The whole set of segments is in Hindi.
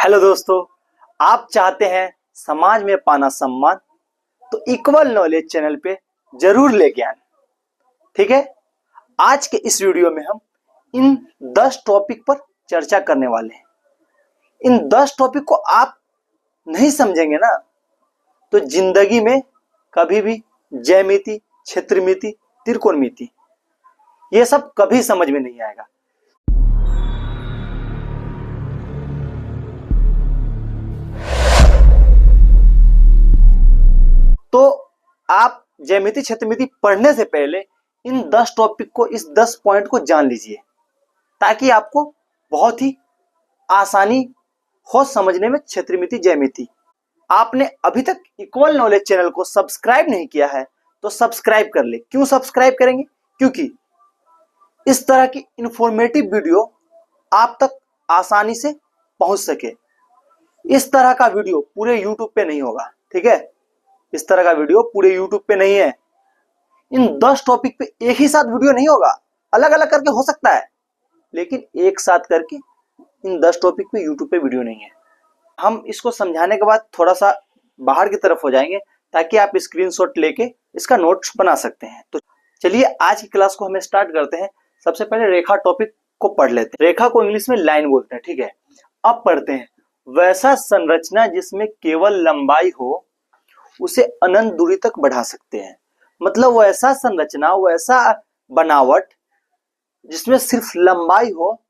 हेलो दोस्तों, आप चाहते हैं समाज में पाना सम्मान तो इक्वल नॉलेज चैनल पे जरूर ले ज्ञान। ठीक है, आज के इस वीडियो में हम इन 10 टॉपिक पर चर्चा करने वाले हैं। इन 10 टॉपिक को आप नहीं समझेंगे ना तो जिंदगी में कभी भी ज्यामिति, क्षेत्रमिति, त्रिकोणमिति ये सब कभी समझ में नहीं आएगा। तो आप ज्यामिति, क्षेत्रमिति पढ़ने से पहले इन 10 टॉपिक को, इस 10 पॉइंट को जान लीजिए ताकि आपको बहुत ही आसानी हो समझने में क्षेत्रमिति, ज्यामिति। आपने अभी तक इक्वल नॉलेज चैनल को सब्सक्राइब नहीं किया है तो सब्सक्राइब कर ले। क्यों सब्सक्राइब करेंगे? क्योंकि इस तरह की इंफॉर्मेटिव वीडियो आप तक आसानी से पहुंच सके। इस तरह का वीडियो पूरे यूट्यूब पे नहीं होगा। ठीक है, इस तरह का वीडियो पूरे यूट्यूब पे नहीं है। इन 10 टॉपिक पे एक ही साथ वीडियो नहीं होगा, अलग अलग करके हो सकता है, लेकिन एक साथ करके इन 10 टॉपिक पे यूट्यूब पे वीडियो नहीं है। हम इसको समझाने के बाद थोड़ा सा बाहर की तरफ हो जाएंगे ताकि आप स्क्रीनशॉट लेके इसका नोट्स बना सकते हैं। तो चलिए आज की क्लास को हमें स्टार्ट करते हैं। सबसे पहले रेखा टॉपिक को पढ़ लेते हैं। रेखा को इंग्लिश में लाइन बोलते हैं। ठीक है, अब पढ़ते हैं। वैसा संरचना जिसमें केवल लंबाई हो उसे अनंत दूरी तक बढ़ा सकते हैं। मतलब वैसा संरचना, वैसा बनावट जिसमें सिर्फ लंबाई हो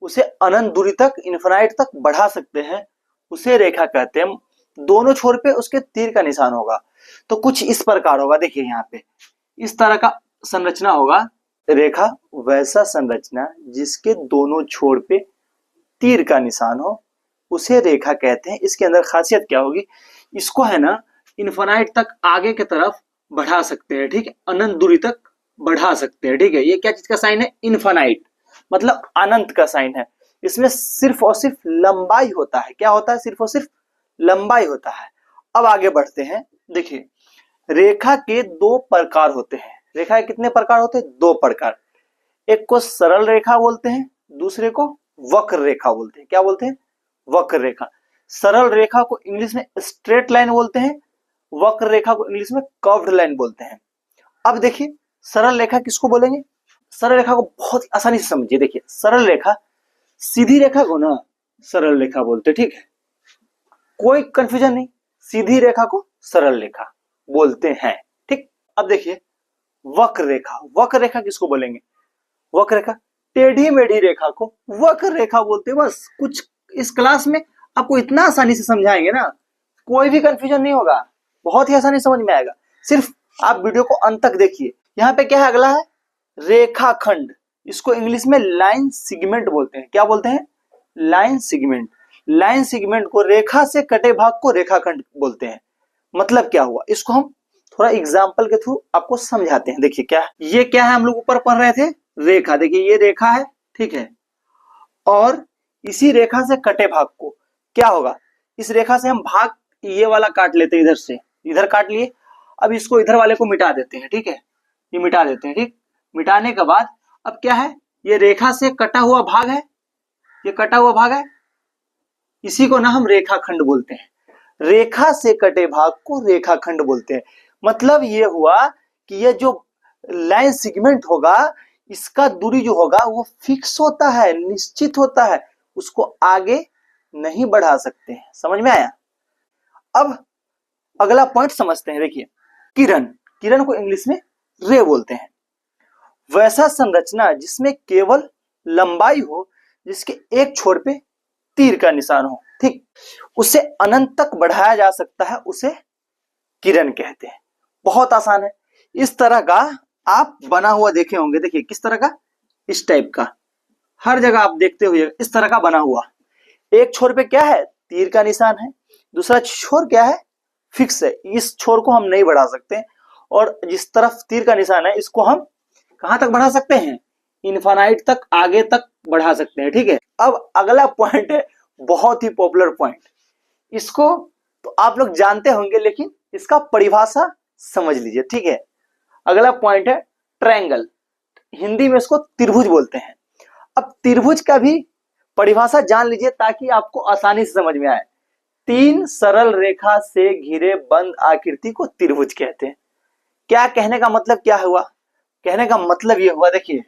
उसे अनंत दूरी तक, इन्फिनाइट तक बढ़ा सकते हैं, उसे रेखा कहते हैं। दोनों छोर पे उसके तीर का निशान होगा। तो कुछ इस प्रकार होगा, देखिए यहाँ पे इस तरह का संरचना होगा रेखा। वैसा संरचना जिसके दोनों छोर पे तीर का निशान हो उसे रेखा कहते हैं। इसके अंदर खासियत क्या होगी, इसको है ना इन्फिनाइट तक आगे की तरफ बढ़ा सकते हैं। ठीक है, अनंत दूरी तक बढ़ा सकते हैं। ठीक है, ये क्या चीज का साइन है? इन्फिनाइट, मतलब अनंत का साइन है। इसमें सिर्फ और सिर्फ लंबाई होता है। क्या होता है? सिर्फ और सिर्फ लंबाई होता है। अब आगे बढ़ते हैं। देखिए, रेखा के 2 प्रकार होते हैं। रेखा के कितने प्रकार होते हैं? 2 प्रकार। एक को सरल रेखा बोलते हैं, दूसरे को वक्र रेखा बोलते हैं। क्या बोलते हैं? वक्र रेखा। सरल रेखा को इंग्लिश में स्ट्रेट लाइन बोलते हैं, वक्र रेखा को इंग्लिश में कर्व्ड लाइन बोलते हैं। अब देखिए सरल रेखा किसको बोलेंगे? सरल रेखा को बहुत आसानी से समझिए। देखिए सरल रेखा, सीधी रेखा को ना सरल रेखा बोलते हैं। ठीक है, कोई कंफ्यूजन नहीं, सीधी रेखा को सरल रेखा बोलते हैं। ठीक, अब देखिए वक्र रेखा। वक्र रेखा किसको बोलेंगे? वक्र रेखा, टेढ़ी मेढ़ी रेखा को वक्र रेखा बोलते हैं। बस कुछ इस क्लास में आपको इतना आसानी से समझाएंगे ना, कोई भी कंफ्यूजन नहीं होगा, बहुत ही आसानी समझ में आएगा। सिर्फ आप वीडियो को अंत तक देखिए। यहाँ पे क्या है? अगला है रेखाखंड। इसको इंग्लिश में लाइन सेगमेंट बोलते हैं। क्या बोलते हैं? Line segment. लाइन सेगमेंट को, रेखा से कटे भाग को रेखाखंड बोलते हैं। मतलब क्या हुआ, इसको हम थोड़ा एग्जाम्पल के थ्रू आपको समझाते हैं। देखिए क्या, ये क्या है? हम लोग ऊपर पढ़ रहे थे रेखा। देखिए ये रेखा है, ठीक है, और इसी रेखा से कटे भाग को क्या होगा, इस रेखा से हम भाग ये वाला काट लेते हैं, इधर से इधर काट लिए। अब इसको इधर वाले को मिटा देते हैं। ठीक है, ये मिटा देते हैं। ठीक, मिटाने के बाद अब क्या है? ये रेखा से कटा हुआ भाग है, ये कटा हुआ भाग है, इसी को ना हम रेखाखंड बोलते हैं। रेखा से कटे भाग को रेखाखंड बोलते हैं। मतलब ये हुआ कि ये जो लाइन सेगमेंट होगा, इसका दूरी जो होगा वो फिक्स होता है, निश्चित होता है, उसको आगे नहीं बढ़ा सकते हैं। समझ में आया? अब अगला पॉइंट समझते हैं। देखिए किरण, किरण को इंग्लिश में रे बोलते हैं। वैसा संरचना जिसमें केवल लंबाई हो, जिसके एक छोर पे तीर का निशान हो, ठीक, उसे अनंत तक बढ़ाया जा सकता है, उसे किरण कहते हैं। बहुत आसान है। इस तरह का आप बना हुआ देखे होंगे। देखिए किस तरह का, इस टाइप का, हर जगह आप देखते हुए इस तरह का बना हुआ। एक छोर पे क्या है? तीर का निशान है, दूसरा छोर क्या है? फिक्स है। इस छोर को हम नहीं बढ़ा सकते, और जिस तरफ तीर का निशान है इसको हम कहां तक बढ़ा सकते हैं? इन्फिनाइट तक, आगे तक बढ़ा सकते हैं। ठीक है, अब अगला पॉइंट है बहुत ही पॉपुलर पॉइंट। इसको तो आप लोग जानते होंगे, लेकिन इसका परिभाषा समझ लीजिए। ठीक है, अगला पॉइंट है ट्रायंगल। हिंदी में इसको त्रिभुज बोलते हैं। अब त्रिभुज का भी परिभाषा जान लीजिए ताकि आपको आसानी से समझ में आए। 3 सरल रेखा से घिरे बंद आकृति को त्रिभुज कहते हैं। क्या कहने का मतलब क्या हुआ? कहने का मतलब ये हुआ, देखिए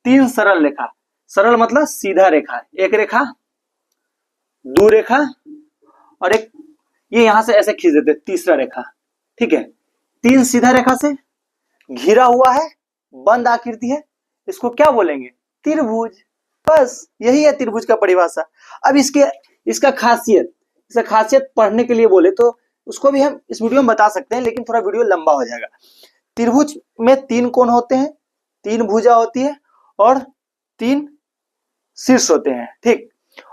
3 सरल रेखा, सरल मतलब सीधा रेखा, एक रेखा, दो रेखा और एक ये यहां से ऐसे खींच देते, तीसरा रेखा, ठीक है। 3 सीधा रेखा से घिरा हुआ है, बंद आकृति है, इसको क्या बोलेंगे? त्रिभुज। बस यही है त्रिभुज का परिभाषा। अब इसका खासियत पढ़ने के लिए बोले तो उसको भी हम इस वीडियो में बता सकते हैं, लेकिन थोड़ा वीडियो लंबा हो जाएगा। त्रिभुज में 3 कोण होते हैं, 3 भुजा होती है और 3 शीर्ष होते हैं, ठीक।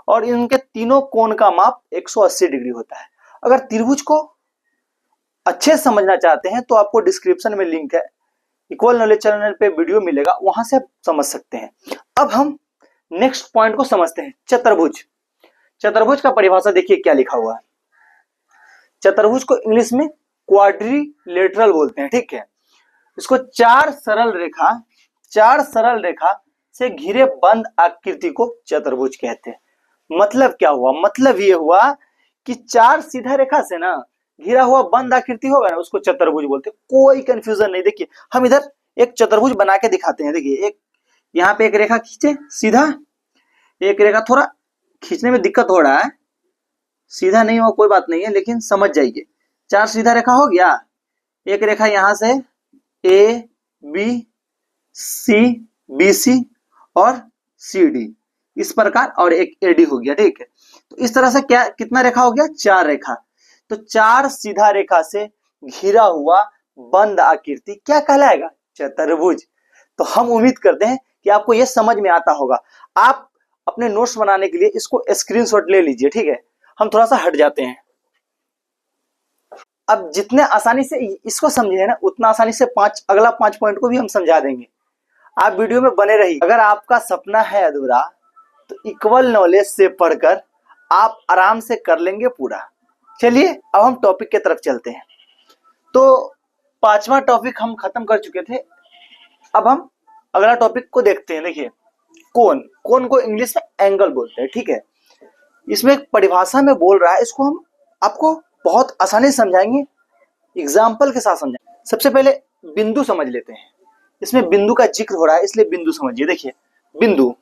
और इनके तीनों कोण का माप 180 डिग्री होता है। अगर त्रिभुज को अच्छे से समझना चाहते हैं तो आपको डिस्क्रिप्शन में लिंक है, इक्वल नॉलेज चैनल पे वीडियो मिलेगा, वहां से आप समझ सकते हैं। अब हम नेक्स्ट पॉइंट को समझते हैं, चतुर्भुज। चतुर्भुज का परिभाषा देखिए क्या लिखा हुआ है। चतुर्भुज को इंग्लिश में क्वाड्रिलेटरल बोलते हैं, ठीक है। इसको 4 सरल रेखा से घिरे बंद आकृति को चतुर्भुज कहते हैं। मतलब क्या हुआ? मतलब ये हुआ कि 4 सीधा रेखा से ना घिरा हुआ बंद आकृति होगा ना, उसको चतुर्भुज बोलते हैं। कोई कंफ्यूजन नहीं। देखिए हम इधर एक चतुर्भुज बना के दिखाते हैं। देखिए एक यहाँ पे एक रेखा खींचे सीधा, एक रेखा थोड़ा खींचने में दिक्कत हो रहा है, सीधा नहीं हो कोई बात नहीं है, लेकिन समझ जाइए। 4 सीधा रेखा हो गया, एक रेखा यहां से ए बी सी और सी डी इस प्रकार, और एक एडी हो गया, ठीक है। तो इस तरह से क्या कितना रेखा हो गया? 4 रेखा। तो 4 सीधा रेखा से घिरा हुआ बंद आकृति क्या कहलाएगा? चतुर्भुज। तो हम उम्मीद करते हैं कि आपको यह समझ में आता होगा। आप अपने नोट्स बनाने के लिए इसको स्क्रीनशॉट ले लीजिए, ठीक है। हम थोड़ा सा हट जाते हैं। अब जितने आसानी से इसको समझे ना, उतना आसानी से अगला 5 पॉइंट को भी हम समझा देंगे। आप वीडियो में बने रहिए। अगर आपका सपना है अधूरा तो इक्वल नॉलेज से पढ़कर आप आराम से कर लेंगे पूरा। चलिए अब हम टॉपिक के तरफ चलते हैं। तो 5वां टॉपिक हम खत्म कर चुके थे। अब हम अगला टॉपिक को देखते हैं। देखिए कोण को इंग्लिश में एंगल बोलते हैं, ठीक है। इसमें परिभाषा में बोल रहा है, इसको हम आपको बहुत आसानी से समझाएंगे, एग्जाम्पल के साथ समझाएंगे। सबसे पहले बिंदु समझ लेते हैं। इसमें बिंदु का जिक्र हो रहा है, इसलिए बिंदु समझिए। देखिए बिंदु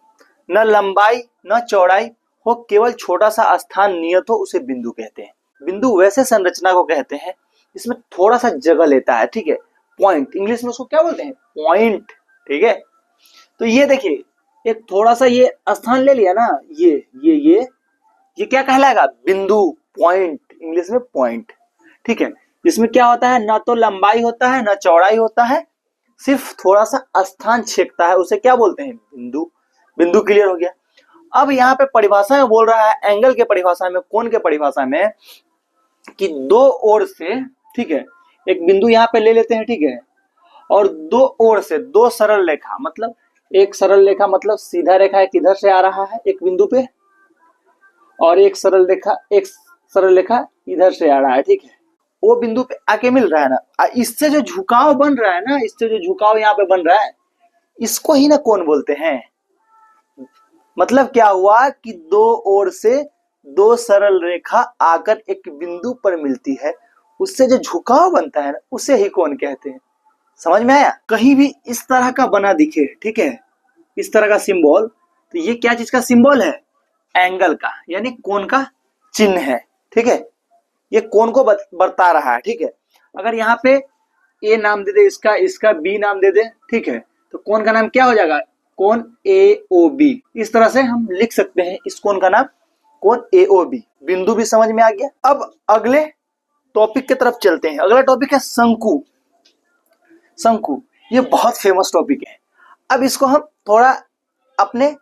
न लंबाई न चौड़ाई हो, केवल छोटा सा स्थान नियत हो, उसे बिंदु कहते हैं। बिंदु वैसे संरचना को कहते हैं इसमें थोड़ा सा जगह लेता है, ठीक है। पॉइंट इंग्लिश में उसको क्या बोलते हैं? पॉइंट, ठीक है। तो ये देखिए एक थोड़ा सा ये स्थान ले लिया ना, ये क्या कहलाएगा? बिंदु, पॉइंट, इंग्लिश में पॉइंट, ठीक है। इसमें क्या होता है? ना तो लंबाई होता है ना चौड़ाई होता है, सिर्फ थोड़ा सा स्थान छेकता है, उसे क्या बोलते हैं? बिंदु। बिंदु क्लियर हो गया। अब यहाँ पे परिभाषा में बोल रहा है, एंगल के परिभाषा में, कोण के परिभाषा में, कि 2 ओर से, ठीक है, एक बिंदु यहाँ पे ले लेते हैं, ठीक है, और 2 ओर से 2 सरल रेखा, मतलब एक सरल रेखा मतलब सीधा रेखा एक इधर से आ रहा है एक बिंदु पे, और एक सरल रेखा इधर से आ रहा है, ठीक है। वो बिंदु पे आके मिल रहा है ना, इससे जो झुकाव बन रहा है ना, इससे जो झुकाव यहाँ पे बन रहा है, इसको ही ना कोण बोलते हैं। मतलब क्या हुआ कि 2 ओर से 2 सरल रेखा आकर एक बिंदु पर मिलती है, उससे जो झुकाव बनता है ना, उसे ही कोण कहते हैं। समझ में आया? कहीं भी इस तरह का बना दिखे, ठीक है, इस तरह का सिंबल, तो ये क्या चीज का सिंबल है? एंगल का, यानी कोण का चिन्ह है, ठीक है। ये कोण को बता रहा है, ठीक है। अगर यहाँ पे ए नाम दे दे, इसका बी नाम दे दे, ठीक है, तो कोण का नाम क्या हो जाएगा? कोण AOB। इस तरह से हम लिख सकते हैं इस कोण का नाम, कोण AOB। बिंदु भी समझ में आ गया। अब अगले टॉपिक की तरफ चलते हैं। अगला टॉपिक है शंकु। शंकु ये बहुत फेमस टॉपिक है। अब इसको हम थोड़ा अपने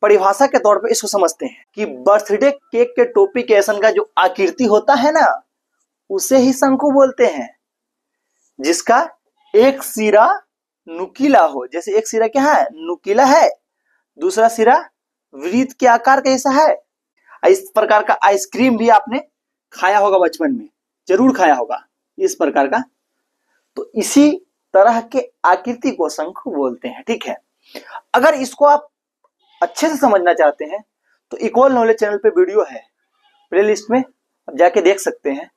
परिभाषा के तौर पे इसको समझते हैं कि बर्थडे केक के टोपी के ऐसन का जो आकृति होता है ना, उसे ही शंकु बोलते हैं, जिसका एक सिरा नुकीला हो। जैसे एक सिरा क्या है? नुकीला है, दूसरा सिरा वृत्त के आकार का ऐसा है। इस प्रकार का आइसक्रीम भी आपने खाया होगा बचपन में, जरूर खाया होगा इस प्रकार का। तो इसी तरह के आकृति को शंकु बोलते हैं, ठीक है। अगर इसको आप अच्छे से समझना चाहते हैं तो इक्वल नॉलेज चैनल पे वीडियो है, प्ले लिस्ट में आप जाके देख सकते हैं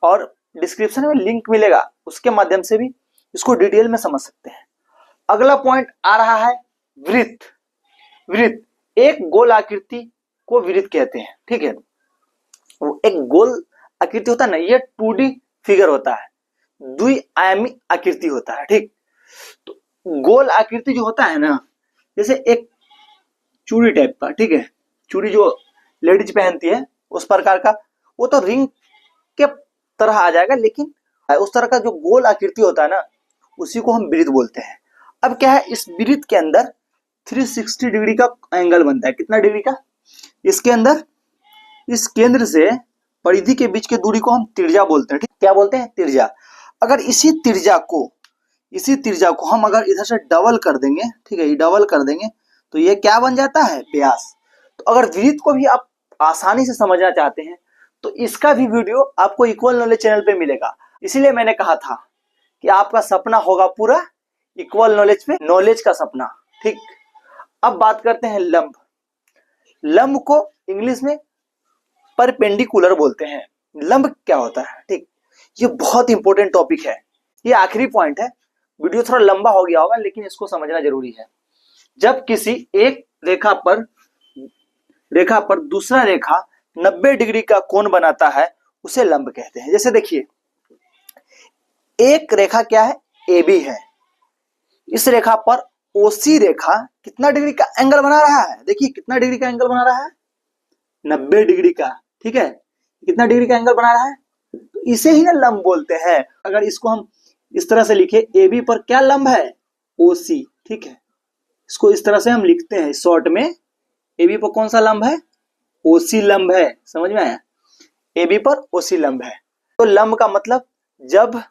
और डिस्क्रिप्शन में लिंक मिलेगा, उसके माध्यम से भी इसको डिटेल में समझ सकते हैं। अगला पॉइंट आ रहा है वृत्त। वृत्त, एक गोल आकृति को वृत्त कहते हैं, ठीक है। वो एक गोल आकृति होता है ना, ये 2D फिगर होता है, द्विआयामी आकृति होता है, ठीक। तो गोल आकृति जो होता है ना, जैसे एक चूड़ी टाइप का, ठीक है, चूड़ी जो लेडीज पहनती है उस प्रकार का, वो तो रिंग के तरह आ जाएगा, लेकिन उस तरह का जो गोल आकृति होता है ना, उसी को हम वृत्त बोलते हैं। अब क्या है, इस वृत्त के अंदर 360 डिग्री का एंगल बनता है। कितना डिग्री का? इसके अंदर इस केंद्र से परिधि के बीच की दूरी को हम त्रिज्या बोलते हैं, ठीक। क्या बोलते हैं? त्रिज्या। अगर इसी त्रिज्या को हम अगर इधर से डबल कर देंगे, ठीक है, ये डबल कर देंगे तो ये क्या बन जाता है? व्यास। तो अगर वृत्त को भी आप आसानी से समझना चाहते हैं तो इसका भी वीडियो आपको इक्वल नॉलेज चैनल पे मिलेगा। इसीलिए मैंने कहा था कि आपका सपना होगा पूरा इक्वल नॉलेज पे, नॉलेज का सपना, ठीक। अब बात करते हैं लंब। लंब को इंग्लिश में परपेंडिकुलर बोलते हैं। लंब क्या होता है, ठीक। ये बहुत इंपॉर्टेंट टॉपिक है, ये आखिरी पॉइंट है। वीडियो थोड़ा लंबा हो गया होगा, लेकिन इसको समझना जरूरी है। जब किसी एक रेखा पर दूसरा रेखा 90 डिग्री का कोण बनाता है, उसे लंब कहते हैं। जैसे देखिए, एक रेखा क्या है? AB है। इस रेखा पर OC रेखा कितना डिग्री का एंगल बना रहा है? देखिए कितना डिग्री का एंगल बना रहा है? 90 डिग्री का, ठीक है। कितना डिग्री का एंगल बना रहा है? तो इसे ही ना लंब बोलते हैं। अगर इसको हम इस तरह से लिखे, AB पर क्या लंब है? OC, ठीक है। इसको इस तरह से हम लिखते हैं शॉर्ट में, AB पर कौन सा लंब है? OC लंब है। समझ में आया? AB पर OC लंब है। तो लंब का मतलब जब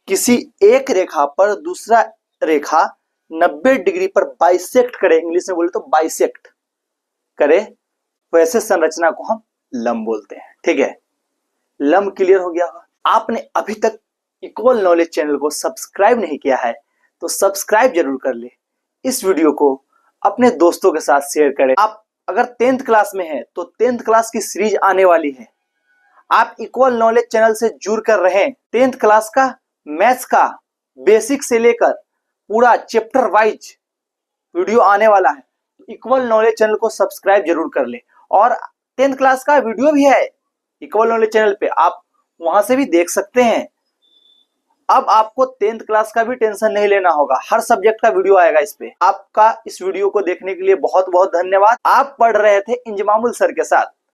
किसी एक रेखा पर दूसरा रेखा 90 डिग्री पर बाइसेक्ट करे, इंग्लिश में बोले तो बाइसेक्ट करे, वैसे संरचना को हम लंब बोलते हैं, ठीक है। लंब क्लियर हो गया होगा। आपने अभी तक इक्वल नॉलेज चैनल को सब्सक्राइब नहीं किया है तो सब्सक्राइब जरूर कर ले। इस वीडियो को अपने दोस्तों के साथ शेयर करें। आप अगर 10th क्लास में हैं तो 10th क्लास की सीरीज आने वाली है। आप इक्वल नॉलेज चैनल से जुड़ कर रहें। 10th क्लास का मैथ्स का बेसिक से लेकर पूरा चैप्टर वाइज वीडियो आने वाला है। इक्वल नॉलेज चैनल को सब्सक्राइब जरूर कर ले। और 10th क्लास का वीडियो भी है इक्वल नॉलेज चैनल पे, आप वहां से भी देख सकते हैं। अब आपको 10th क्लास का भी टेंशन नहीं लेना होगा, हर सब्जेक्ट का वीडियो आएगा इस पे। आपका इस वीडियो को देखने के लिए बहुत बहुत धन्यवाद। आप पढ़ रहे थे इंजमामुल सर के साथ।